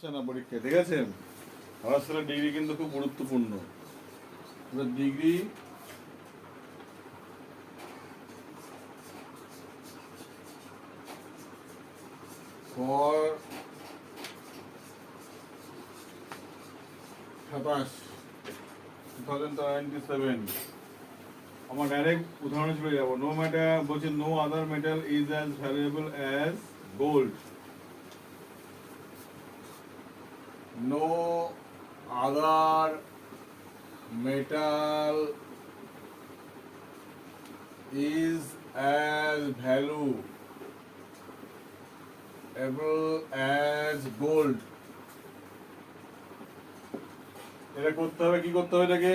আসছে না পরীক্ষায়, ঠিক আছে? আসলে ডিগ্রি কিন্তু খুব গুরুত্বপূর্ণ। ডিগ্রি ফর 2027 আমার ডাইরেক্ট উদাহরণে চলে যাবো। নো ম্যাটার বলছে, no other metal is as valuable as gold. No other metal is as valuable as gold. এটা করতে হবে, কি করতে হবে? এটাকে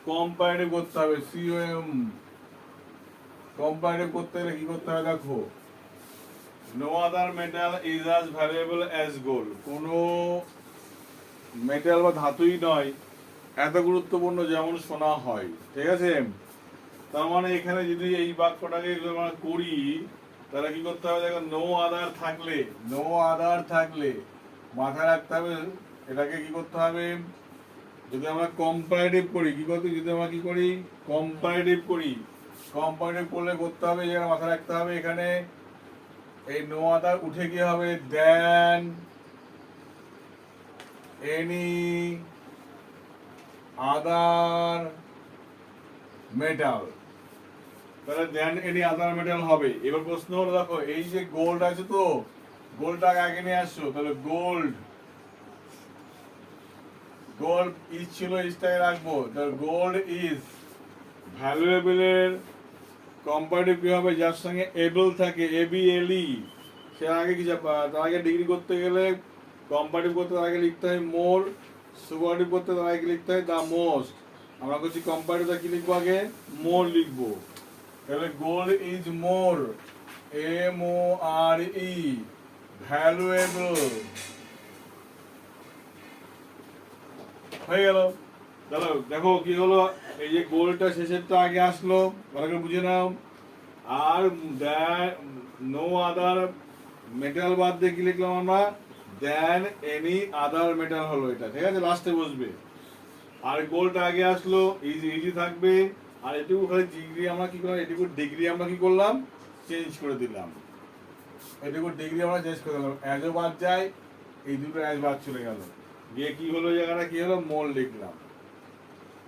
কম্পারেটিভ করতে হবে। সিওএম কম্পারেটিভ করতে হলে কি করতে হবে? দেখো, no other metal is as valuable as gold। কোনো মেটাল বা ধাতুই নয় এত গুরুত্বপূর্ণ যেমন সোনা হয়, ঠিক আছে? তার মানে এখানে যদি এই বাক্যটাকে আমরা করি তাহলে কি করতে হবে? দেখো, নো আদার থাকলে মাথায় রাখতে হবে এটাকে কি করতে হবে। যদি আমরা কম্পারেটিভ করি, যদি আমরা কি করি? কম্পারেটিভ করলে করতে হবে, যেটা মাথায় রাখতে হবে এখানে এই নো আদার উঠে গিয়ে হবে দেন এনি আদার মেটাল। তাহলে দেন এনি আদার মেটাল হবে। এবার প্রশ্ন হলো, দেখো এই যে গোল্ড আছে, তো গোল্ডটাকে আগে নিয়ে আসছো, তাহলে গোল্ড ইজ ছিল, ইজটাকে রাখবো। গোল্ড ইজ ভ্যালুয়েবলের কম্পারেটিভ কি হবে? যার সঙ্গে এবল থাকে, ABLE, সে আগে কি তার আগে ডিগ্রি করতে গেলে কম্পারেটিভ করতে তার আগে লিখতে হয় মোর, সুপারটিভ করতে তার আগে লিখতে হয় দ্য মোস্ট। আমরা করছি কম্পারেটিভ, কি লিখবো? আগে মোর লিখবো। তাহলে gold is more, MORE, valuable হয়ে গেল। চলো দেখো কি হলো, এই যে গোল্ডটা শেষেরটা আগে আসলো, ভালো করে বুঝে নাও। আর নো আদার মেটাল বাদ দিয়ে কি লিখলাম আমরা? দেন এনি আদার মেটাল হলো এটা, ঠিক আছে? লাস্টে বসবে। আর গোল্ডটা আগে আসলো, ইজি থাকবে। আর এটুকু খালি ডিগ্রি আমরা কি করলাম? এটুকু ডিগ্রি আমরা কি করলাম? চেঞ্জ করে দিলাম। এটুকু ডিগ্রি আমরা চেঞ্জ করে দিলাম, অ্যাজও বাদ যায়, এই দুটো অ্যাজ বাদ চলে গেল, গিয়ে কি হলো? জায়গাটা কি হলো? মোর লিখলাম।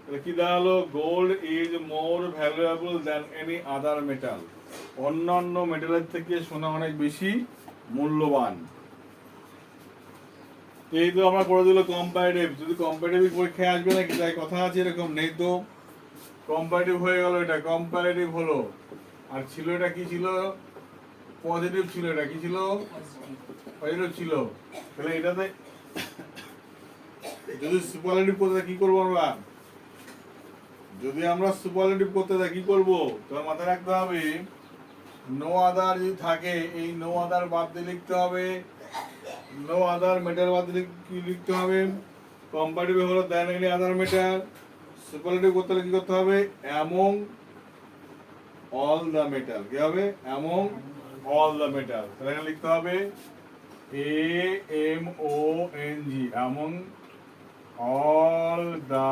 তাহলে কি দাঁড়ালো? Gold is more valuable than any other metal. অন্যান্য মেটালের থেকে সোনা অনেক বেশি মূল্যবান। এই তো আমরা করে দিল কম্পারেটিভ। যদি কম্পারেটিভ পরীক্ষায় আসবে নাকি, তাই কথা আছে, এরকম নেই তো। কম্পারেটিভ হয়ে গেল, এটা কম্পারেটিভ হলো। আর ছিল এটা কি ছিল? পজিটিভ ছিল। এটা কি ছিল? পজিটিভ ছিল। তাহলে এটাতে যদি সুপারলেটিভ করতে কি করবো আমরা? যদি আমরা সুপারলেটিভ করতে যাই কি করবো? তোমার মাথায় রাখতে হবে, নো আদার যদি থাকে, এই নো আদার বাদ দিয়ে লিখতে হবে, নো আদার মেটাল বাদ দিয়ে কি লিখতে হবে? কম্পারেটিভ হলো than any other metal. Superlative করতে হলে কি করতে হবে? Among all the metal. কি হবে? Among all the metal. তাহলে এখানে লিখতে হবে AMONG, among all the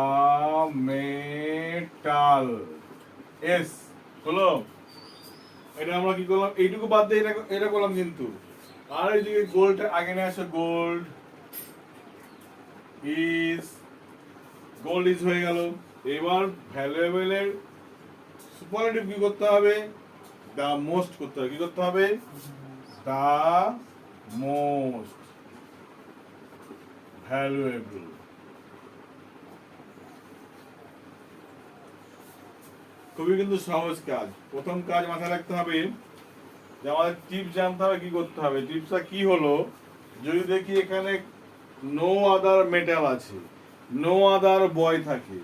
metal. S হলো। এটা আমরা কি করলাম? এইটুকু বাদ দিয়ে এটা করলাম কিন্তু। আর এইদিকে গোল্ডটা আগে নিয়ে আসো, গোল্ড ইজ হয়ে গেল। এবার ভ্যালুয়েবলের সুপারলেটিভ কি করতে হবে? দা মোস্ট করতে হবে। কি করতে হবে? The most valuable. খুবই কিন্তু সহজ কাজ। প্রথম কাজ মাথায় রাখতে হবে যে আমাদের টিপস জানতে হবে কি করতে হবে। টিপসটা কি হলো? যদি দেখি এখানে নো আদার মেটাল আছে, নো আদার বয় থাকে,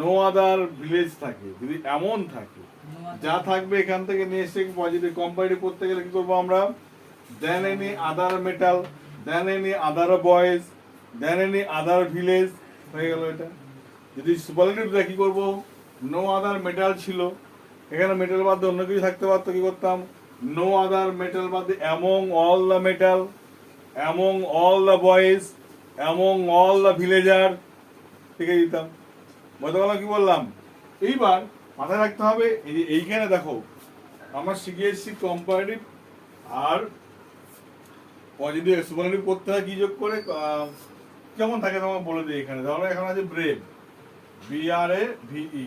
নো আদার ভিলেজ থাকে, যদি এমন থাকে, যা থাকবে এখান থেকে নিয়ে এসে পজিটিভ কম্পারেটিভ করতে গেলে কি করবো আমরা? Than any other metal, than any other boys, than any other village হয়ে গেল এটা। যদি সুপারলেটিভ কি করবো? নো আদার মেটাল ছিল, এখানে মেটাল বাদ দিয়ে অন্য কিছু থাকতে পারতো, কি করতাম? নো আদার মেটাল বাদ দিয়ে among all the metal, among all the boys, among all the villager, লিখে দিতাম। বুঝতে পারলাম কি বললাম? এইবার মাথায় রাখতে হবে এই যে এইখানে দেখো আমরা শিখে এসেছি কম্পারেটিভ আর পজিটিভ সুপারলেটিভ করতে হয় কি যোগ করে, কেমন থাকে তোমাকে বলে দিই। এখানে ধরো এখানে আছে ব্রেভ, BRAVE,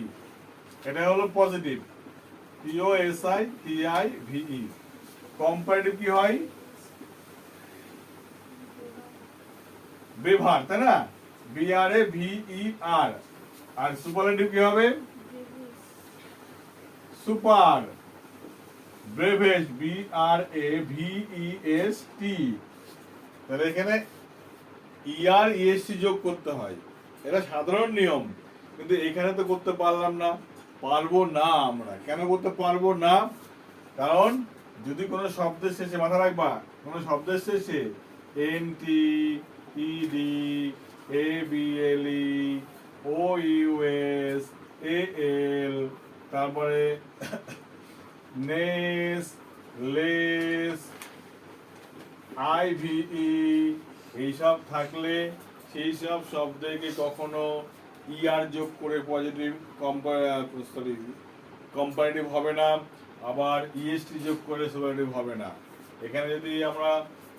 এটা হলো পজিটিভ, POSITIVE। কম্পারেটিভ কি হয়? ব্রেভার, তাই না? BRAVER। আর সুপারলেটিভ কি হবে? Super, bravest, BRAVEST। তাহলে এখানে ER EST যোগ করতে হয়, এটা সাধারণ নিয়ম, কিন্তু এখানে তো করতে পারলাম না, পারবো না। আমরা কেন করতে পারবো না? কারণ যদি কোনো শব্দের শেষে, মাথা রাখবা, কোনো শব্দের শেষে NT, ED, ABLE, OUS, AL, তারপরে নেস, লেস, IVE এইসব থাকলে সেই সব শব্দকে কখনো ER যোগ করে পজিটিভ কম্পারেটিভ হবে না, আবার EST যোগ করে সুপারলেটিভ হবে না। এখানে যদি আমরা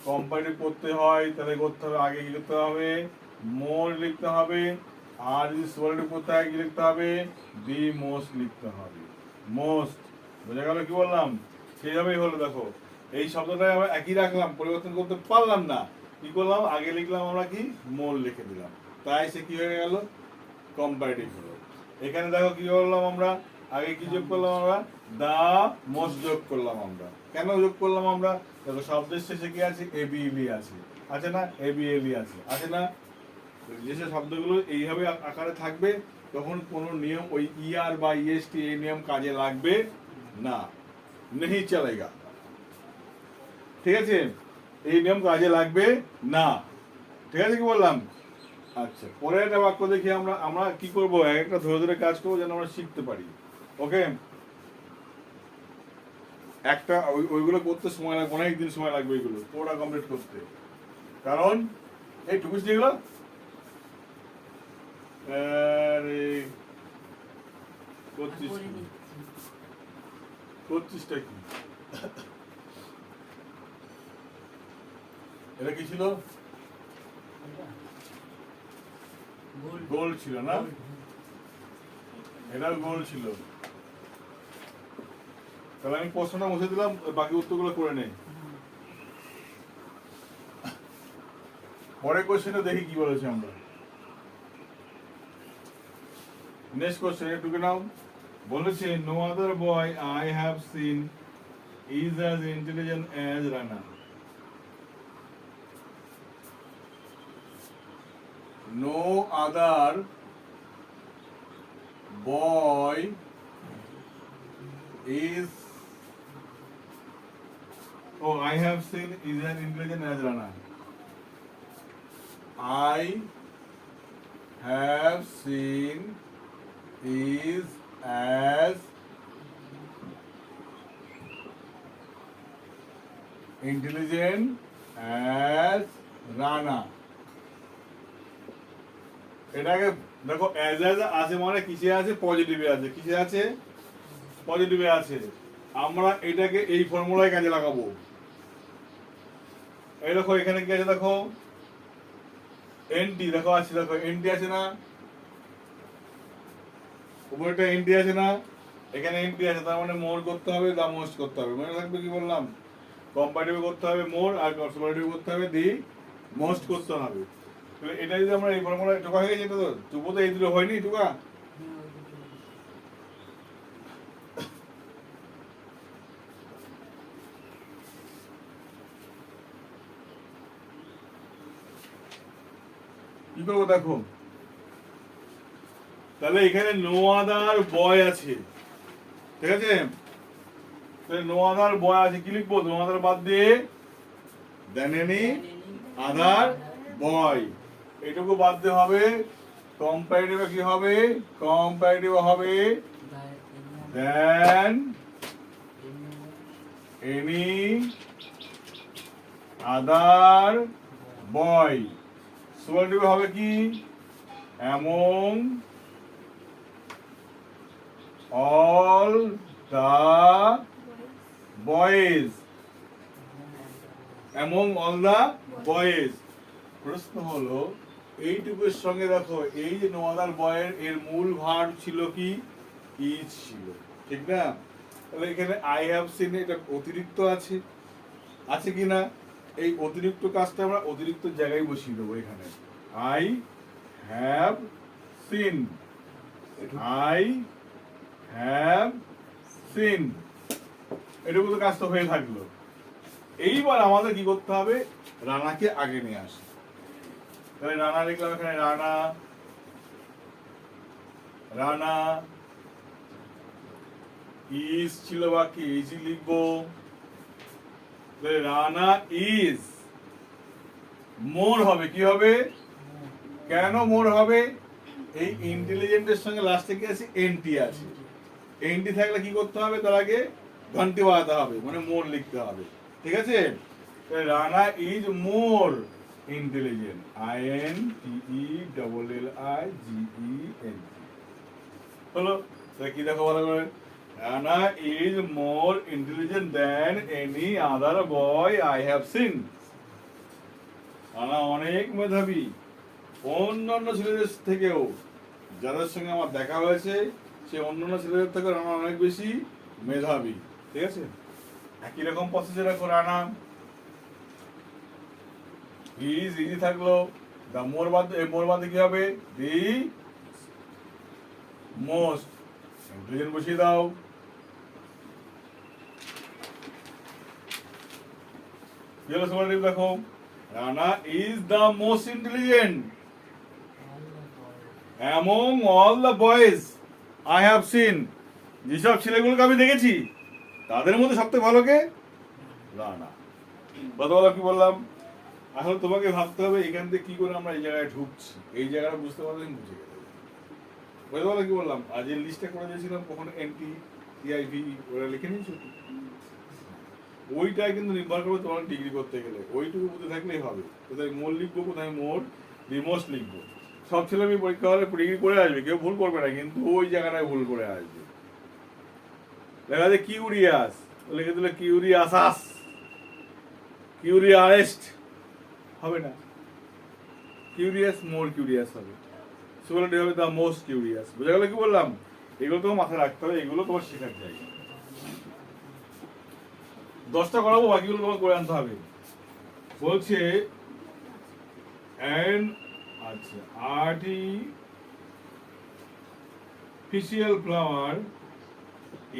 কম্পারেটিভ করতে হয় তাহলে করতে হবে, আগে কি লিখতে হবে? মোর লিখতে হবে। আর যদি সুপারলেটিভ করতে হয় কি লিখতে হবে? দি মোস্ট লিখতে হবে। মোস্ট, বোঝা গেল কি বললাম? সেইভাবেই হলো। দেখো এই শব্দটা আমরা একই রাখলাম, পরিবর্তন করতে পারলাম না, কি করলাম? আগে লিখলাম আমরা কি? মোর লিখে দিলাম, তাই সে কি হয়ে গেল? কম্পারেটিভ হলো। এখানে দেখো কি করলাম আমরা? আগে কি যোগ করলাম আমরা? দা মোস্ট যোগ করলাম আমরা। কেন যোগ করলাম আমরা? দেখো শব্দের শেষে কি আছে? ABEB আছে, আছে না? ABLE আছে, আছে না? যেসব শব্দগুলো এইভাবে আকারে থাকবে তখন কোনো নিয়ম ওই ER বা EST এই নিয়ম কাজে লাগবে না, নেই চলেগা। ঠিক আছে? এই নিয়ম কাজে লাগবে না। ঠিক আছে কি বললাম? আচ্ছা, পরে একটা বাক্য দেখি আমরা আমরা কি করবো, একটা ধরে ধরে কাজ করবো যেন আমরা শিখতে পারি। ওকে, একটা ওইগুলো করতে সময় লাগবে, অনেক দিন সময় লাগবে এগুলো পুরোটা কমপ্লিট করতে। কারণ এই টুকুস যেগুলো করছিসটা কি? এটা কি ছিল? গোল ছিল না? এটাও গোল ছিল। তাহলে আমি প্রশ্নটা মুছে দিলাম, বাকি উত্তরগুলো করে নেই। পরের কোশ্চেনে দেখি কি বলেছে আমরা। নেক্সট কোশ্চেন একটু নাও। বলেছে no other boy I have seen is as intelligent as Rana. No other boy is, oh, I have seen is as intelligent as Rana. I have seen is as intelligent as Rana. এটাকে দেখো as আছে মানে কিসে আছে? পজিটিভে আছে। কিসে আছে? পজিটিভে আছে। আমরা এটাকে এই ফর্মুলায় কাজে লাগাবো। এই দেখো এখানে কি আছে? দেখো এনটি, দেখো আছে, দেখো এনটি আছে না? উপরেটা এনটি আছে না? এখানে এনটি আছে, তার মানে মোর করতে হবে, দা মোস্ট করতে হবে। মনে রাখবে কি বললাম? কম্পারেটিভ করতে হবে মোর, আর সুপারলেটিভ করতে হবে দি মোস্ট করতে হবে। এটা যদি আমরা এই ফর্মুলা টোকা হয়ে গেছে, তো তবুও তো এই দুটো হয়নি টোকা। কি করবো দেখো, তাহলে এখানে নো আদার বয় আছে, ঠিক আছে? তাহলে নো আদার বয় আছে, কি লিখবো? নো আদার বাদ দিয়ে দেন এনি আদার বয়, এটুকু বাদ দিয়ে হবে। কম্পারেটিভে কি হবে? কম্পারেটিভ হবে দেন এনি আদার বয় সুপারলেটিভ হবে কি among all the boys among all the boys প্রশ্ন হলো এইটুকুর সঙ্গে দেখো এই যে নো আদার বয়ের এর মূল ভার্ব ছিল কি ইজ ছিল ঠিক না তাহলে এখানে আই হ্যাভ সিন এটা অতিরিক্ত আছে আছে কি না এই অতিরিক্ত কাজটা আমরা অতিরিক্ত জায়গায় বসিয়ে দেবো এখানে I have scene I have scene এটুকু তো কাজটা হয়ে থাকলো এইবার আমাদের কি করতে হবে রানাকে আগে নিয়ে আসে তাহলে রানা লিখলাম এখানে রানা রানা ইজ ছিল বাকি ইজি লিখবো রানা ইজ মোর হবে কি হবে কেন মোর হবে এই ইন্টেলিজেন্টের সঙ্গে লাস্টে কি আছে এনটি আছে এনটি থাকলে কি করতে হবে তার আগে ঘন্টি বাজাতে হবে মানে মোর লিখতে হবে ঠিক আছে Rana is more intelligent I N T E double L I G E N হলো কি দেখো ভালো করে Anna is more intelligent than any other boy I have seen. Anna অনেক মেধাবী অন্যান্য ছেলেদের থেকেও যাদের সঙ্গে আমার দেখা হয়েছে সে অন্যান্য ছেলেদের থেকে রানা অনেক বেশি মেধাবী ঠিক আছে একই রকম প্রসেসে রাখো রানা ইজি থাকলো দা মোর বাদ কি হবে দি মোস্ট ইন্টেলিজেন্ট বসিয়ে দাও Yellow superlative দেখো Rana is the most intelligent among all the boys I have seen যেসব ছেলেগুলোকে আমি দেখেছি তাদের মধ্যে সবথেকে ভালো কে রানা কথা কি বললাম আসলে তোমাকে ভাবতে হবে এখান থেকে কি করে আমরা এই জায়গায় ঢুকছি এই জায়গাটা বুঝতে পারলে বুঝে গেলে বুঝতে কি বললাম আজ এই লিস্টটা করে দিয়েছিলাম কখন এনটি টিআইভি ওরা লিখে নিয়েছো ওইটাই কিন্তু নির্ভর করবে তোমার ডিগ্রি করতে গেলে ওইটুকু বুঝে থাকলেই হবে কোথায় মোর লিখবো কোথায় মোর রিমোস্ট লিখবো সব ছেলে আমি পরীক্ষা হলে ডিগ্রি করে আসবে কেউ ভুল করবে না কিন্তু ওই জায়গাটায় ভুল করে আসবে লেখা আছে কিউরিয়াস লিখে দিলে কিউরিয়াসাস কিউরিয়ারেস্ট হবে না কিউরিয়াস মোর কিউরিয়াস হবে সুপারলেটিভ হবে দ্য মোস্ট কিউরিয়াস বুঝা গেল কি বললাম এগুলো তোমার মাথায় রাখতে হবে এগুলো তোমার শেখার জায়গা 10টা করাবো বাকিগুলো তোমার করে আনতে হবে বলছে আচ্ছা artificial flower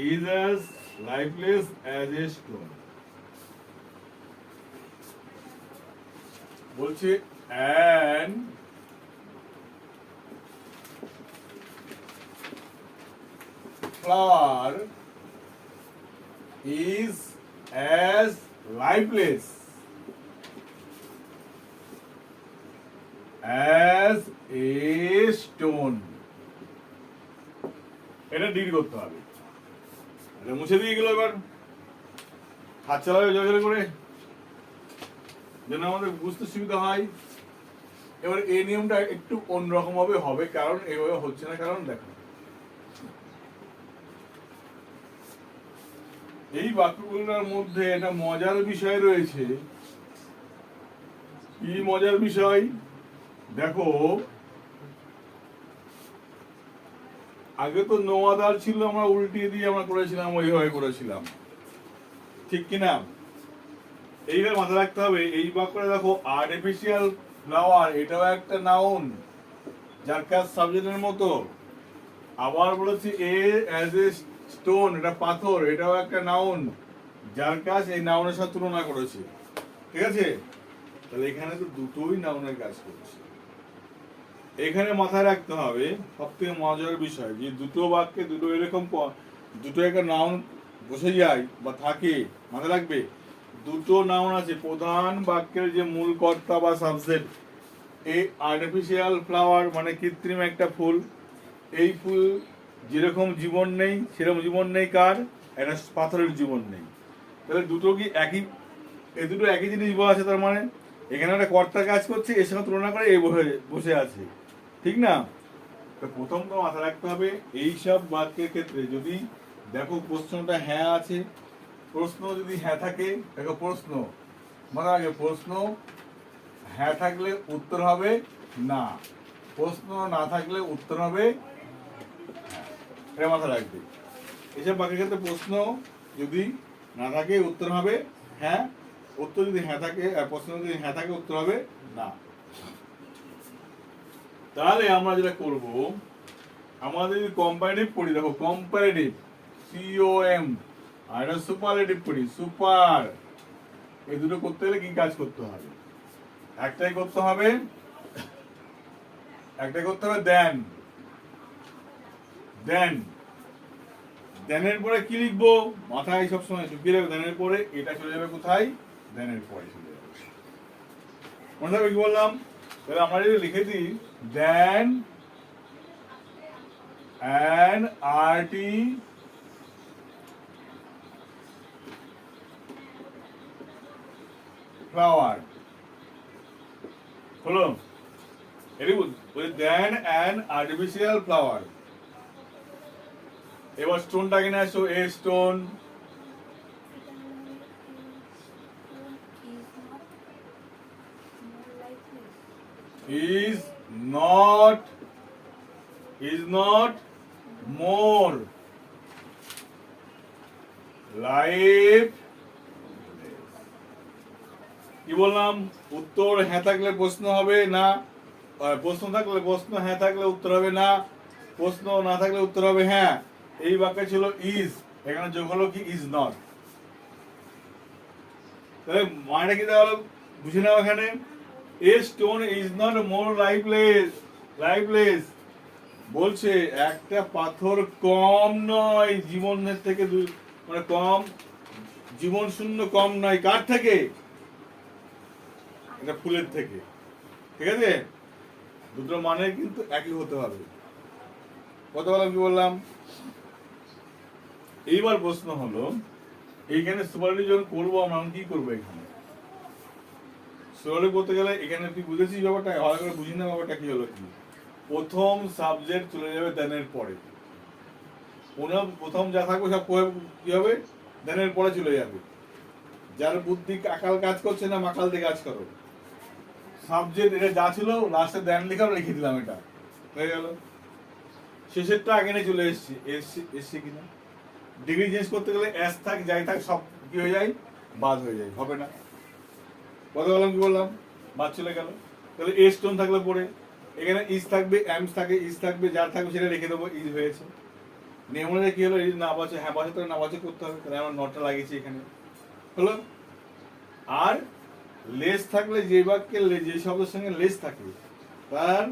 is as lifeless as a stone বলছে an flower is as lifeless as a stone এটা ডিগ্রি করতে হবে এটা মুছে দিয়ে গেল এবার হাত চালাবে জোরে করে যেন আমাদের বুঝতে সুবিধা হয় এবার এই নিয়মটা একটু অন্যরকম ভাবে হবে কারণ এইভাবে হচ্ছে না কারণ দেখো এই বাক্যগুলোর মধ্যে একটা মজার বিষয় রয়েছে কি মজার বিষয় দেখো আগে তো নো আদার ছিল আমরা উল্টিয়ে দিয়ে আমরা করেছিলাম ওইভাবে করেছিলাম ঠিক কিনা এইবার মাথায় রাখতে হবে এই বাক্যটা দেখো আর্টিফিশিয়াল ফ্লাওয়ার এটাও একটা নাউন যার কাজ সাবজেক্টের মতো আবার বলেছি এ অ্যাজ এ স্টোন এটা পাথর এটাও একটা নাউন যার কাজ এই নাউনের সাথে তুলনা করেছে ঠিক আছে তাহলে এখানে তো দুটোই নাউনের কাজ করছে এখানে মাথায় রাখতে হবে সবথেকে মজার বিষয় যে দুটো বাক্যে দুটো এরকম দুটো একটা নাউন বসে যায় বা থাকে মাথায় রাখবে দুটো নাউন আছে প্রধান বাক্যের যে মূল কর্তা বা সাবজেক্ট এই আর্টিফিশিয়াল ফ্লাওয়ার মানে কৃত্রিম একটা ফুল এই ফুল যেরকম জীবন নেই সেরকম জীবন নেই কার একটা পাথরের জীবন নেই তাহলে দুটো কি একই এই দুটো একই জিনিস বলা আছে, তার মানে এখানে একটা কর্তা কাজ করছে, এর সঙ্গে তুলনা করে এই বসে আছে, ঠিক না? তো প্রথম তো মাথায় রাখতে হবে এইসব বাক্যের ক্ষেত্রে যদি দেখো প্রশ্নটা হ্যাঁ আছে, প্রশ্ন যদি হ্যাঁ থাকে, দেখো প্রশ্ন মানে আগে প্রশ্ন হ্যাঁ থাকলে উত্তর হবে না, প্রশ্ন না থাকলে উত্তর হবে হ্যাঁ। এটা মাথায় রাখবে। এইসব বাক্যের ক্ষেত্রে প্রশ্ন যদি না থাকে উত্তর হবে হ্যাঁ, উত্তর যদি হ্যাঁ থাকে আর প্রশ্ন যদি হ্যাঁ থাকে উত্তর হবে না। তাহলে আমরা যেটা করব, আমাদের যদি কম্পারেটিভ পড়ি, দেখো কম্পারেটিভ COM আর এটা সুপারলেটিভ পড়ি সুপার, এই দুটো করতে হলে কি কাজ করতে হবে? একটাই করতে হবে দেন, দেনের পরে কি লিখবো? মাথায় সবসময় ঢুকিয়ে রাখবে, দেনের পরে এটা চলে যাবে কোথায়? দেনের পরে চলে যাবে। মনে থাকবে কি বললাম? তাহলে আমরা যদি লিখে দিই দেন an arty flower, হলো? এটি দেন an artificial flower। এবার স্টোনটা কিনে আসো, এ stone is not more life। কি বললাম? উত্তর হ্যাঁ থাকলে প্রশ্ন হবে না, প্রশ্ন থাকলে প্রশ্ন হ্যাঁ থাকলে উত্তর হবে না, প্রশ্ন না থাকলে উত্তর হবে হ্যাঁ। এই বাক্যে ছিল ইজ, এখানে যোগ হলো কি ইজ নট। তাহলে মানেটা কি তাহলে বুঝে নাও, এখানে এ stone is not more lifeless বলছে একটা পাথর কম নয় জীবনের থেকে, মানে কম জীবন শূন্য কম নয় কার থেকে? এটা ফুলের থেকে, ঠিক আছে? দুটো মানে কিন্তু একই হতে হবে। কত বললাম কি বললাম? এইবার প্রশ্ন হলো এইখানে সুপারলেটিভ যখন করবো আমরা কি করবো? এখানে সুপারলেটিভ করতে গেলে এখানে তুই বুঝেছিস ব্যাপারটা, ভালো করে বুঝি না ব্যাপারটা কি হলো। কি প্রথম সাবজেক্ট চলে যাবে দেনের পরে, প্রথম যা থাকবে সব কি হবে? দেনের পরে চলে যাবে। যার বুদ্ধি আকাল কাজ করছে না, মাকাল দিয়ে কাজ করো। সাবজেক্ট এটা যা ছিল লাস্টে দেন লিখে লিখে দিলাম, এটা হয়ে গেল। শেষেরটা আগে নিয়ে চলে এসছি কিনা? ডিগ্রি চেঞ্জ করতে গেলে এস থাক যাই থাক সব কি হয়ে যায়? বাদ হয়ে যায়, হবে না। কথা বললাম কি বললাম? বাদ চলে গেল। তাহলে এ স্টোন থাকলে পরে এখানে ইজ থাকবে, এমস থাকে, ইজ থাকবে, যার থাকবে সেটা লিখে দেবো, ইজ হয়েছে। নিয়ম অনুযায়ী কি হলো? ইজ না বাঁচে, হ্যাঁ বাঁচে, তাহলে না বাঁচে করতে হবে, তাহলে আমার নটটা লাগিয়েছি এখানে, হলো। আর লেস থাকলে যে বাক্যে যে শব্দের সঙ্গে লেস থাকে তার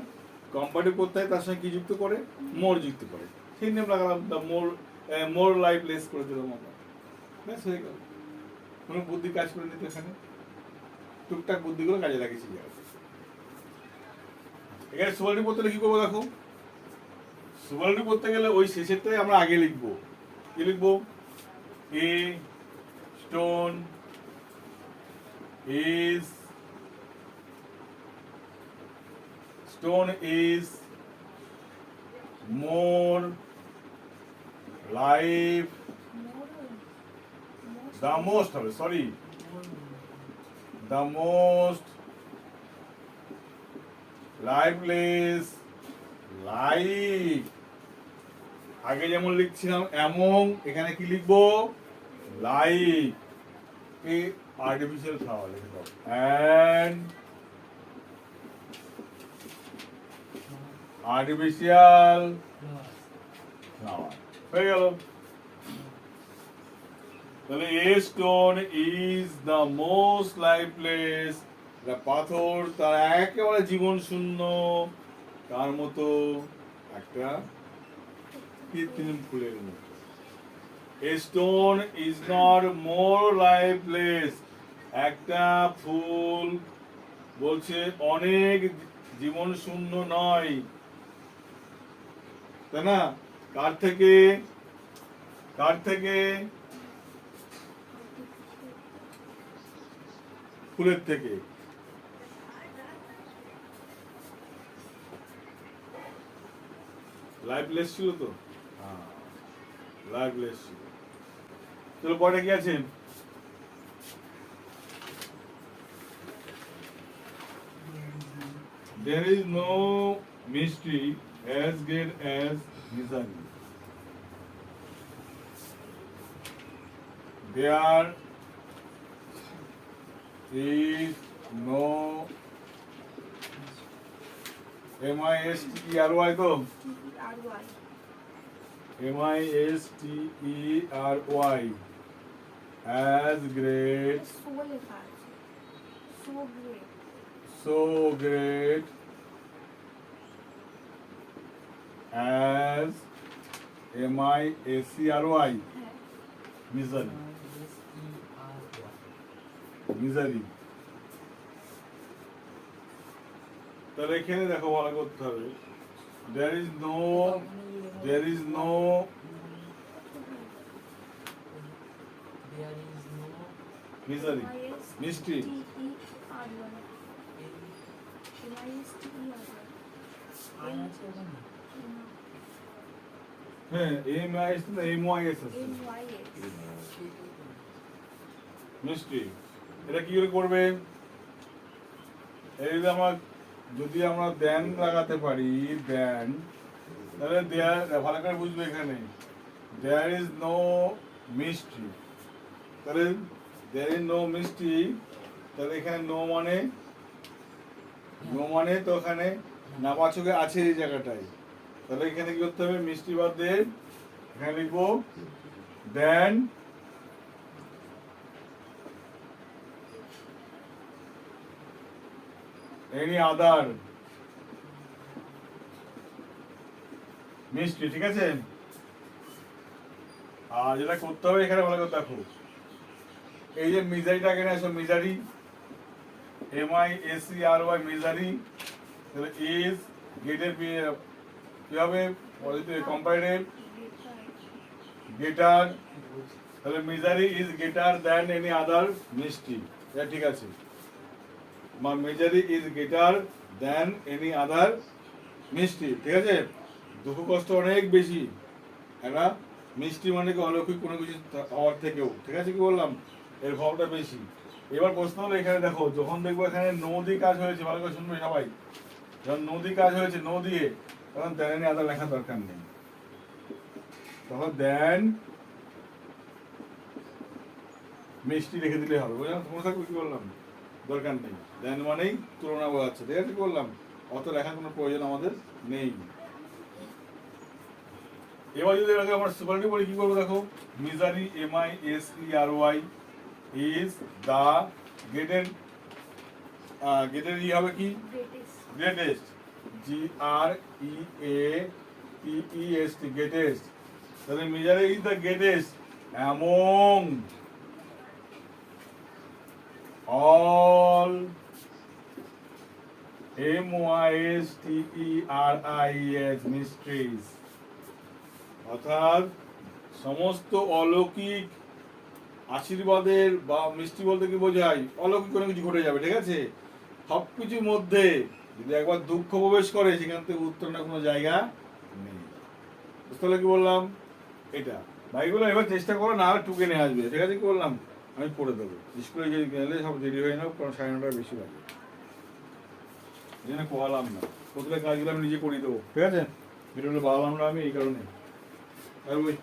কম্পারেটিভ করতে হয়, তার সঙ্গে কি যুক্ত করে? মোর যুক্ত করে। সেই নিয়ম লাগালাম, দ্য মোর লাইফ লেস করে দিলাম আমরা, ব্যাস হয়ে গেল। কোনো বুদ্ধি কাজ করে নিতে, এখানে টুকটাক বুদ্ধিগুলো কাজে লাগিয়েছি। এখানে সুপারলেটিভ করতে কি করবো? দেখো সুপারলেটিভ করতে গেলে ওই শেষেরটাই আমরা আগে লিখবো। কি লিখবো? এ stone is more life the most হবে, sorry, the most lifeless life। আগে যেমন লিখছিলাম এমন, এখানে কি লিখবো? লাইফ। আর্টিফিশিয়াল ফ্লাওয়ার লিখে দাও, and আর্টিফিশিয়াল ফ্লাওয়ার হয়ে গেল। তাহলে এ stone is the most lifeless, পাথর তার একেবারে জীবন শূন্য, তার মতো একটা কৃত্রিম ফুলের মতো। A stone is not more lifeless, একটা ফুল বলছে অনেক জীবন শূন্য নয়, তাই না? কার থেকে? কার থেকে? ফুলের থেকে। লাইভলেস ছিল তো, হ্যাঁ লাইভলেস ছিল। চলো পরে কি আছে? There is no mystery as great as misery. There is no MISTERY তো MISTERY as great, so great as MISERY misery, misery। তাহলে এখানে দেখো ভালো করতে হবে, there is no misery, mystery, হ্যাঁ MIS না MYS আছে, মিষ্টি। এটা কি করে করবে? এই যে যদি আমরা দেন লাগাতে পারি, দেন, তাহলে ভালো করে বুঝবে এখানে there is no mystery, তাহলে there is no mystery, তাহলে এখানে নো মানে তো এখানে নাবাচকে আছে এই জায়গাটায়, তাহলে এখানে কি করতে হবে? মিষ্টি বাদ দিয়ে এখানে লিখবো দেন এনি আদার মিষ্টি, ঠিক আছে? আর যেটা করতে হবে এখানে ভালো করে দেখো, এই যে মিজারিটা এখানে আসো, মিজারি MISERY মিজারি, তাহলে ইজ গেটের কি হবে? কম্পারেটিভ গেটার, তাহলে misery is গেটার than any other মিষ্টি, এটা ঠিক আছে। Misery is গেটার than any other মিষ্টি, ঠিক আছে? দুঃখ কষ্ট অনেক বেশি একটা মিষ্টি মানে কি অলৌকিক কোনো কিছু হওয়ার থেকেও, ঠিক আছে? কি বললাম, এর ভাবটা বেশি। এবার প্রশ্ন হলো এখানে দেখো, যখন দেখবো এখানে নদী কাজ হয়েছে, ভালো করে শুনবে সবাই, যখন নদী কাজ হয়েছে নো দিয়ে, তখন দেন আদা লেখার দরকার নেই, তখন দেন মিষ্টি রেখে দিলে হবে, বুঝলাম? তোমার থাকবে কি বললাম, দরকার নেই, দেন মানেই তুলনা বোঝাচ্ছে, ঠিক আছে? কি বললাম, অত লেখার কোনো প্রয়োজন আমাদের নেই। এবার যদি আমরা সুপারটি বলি কি করবো দেখো, মিজারি MISERY ইজ দা গেটের ই হবে কি গ্রেটেস্ট, GREATEST গ্রেটেস্ট, তাহলে misery is the greatest among all MYSTERIES mysteries, অর্থাৎ সমস্ত অলৌকিক আশীর্বাদের বা মিষ্টি বলতে কি বোঝায়, অলৌকিক কোনো কিছু ঘটে যাবে, ঠিক আছে? সব কিছুর মধ্যে যদি একবার দুঃখ প্রবেশ করে, সেখান থেকে উত্তরণের কোনো জায়গা নেই। বুঝতে পারলে কি বললাম? এটা ভাইগুলো এবার চেষ্টা করো, না আর টুকে নিয়ে আসবে, ঠিক আছে? কি বললাম, আমি পড়ে দেবো, স্কুলে যদি গেলে সব দেরি হয়ে নাও, কারণ 9:30 বেশি লাগে, এই জন্য পড়ালাম না, প্রত্যেক কাজগুলো আমি নিজে করে দেবো, ঠিক আছে? ভিডিওগুলো বাড়ালাম না আমি এই কারণে। আর ওই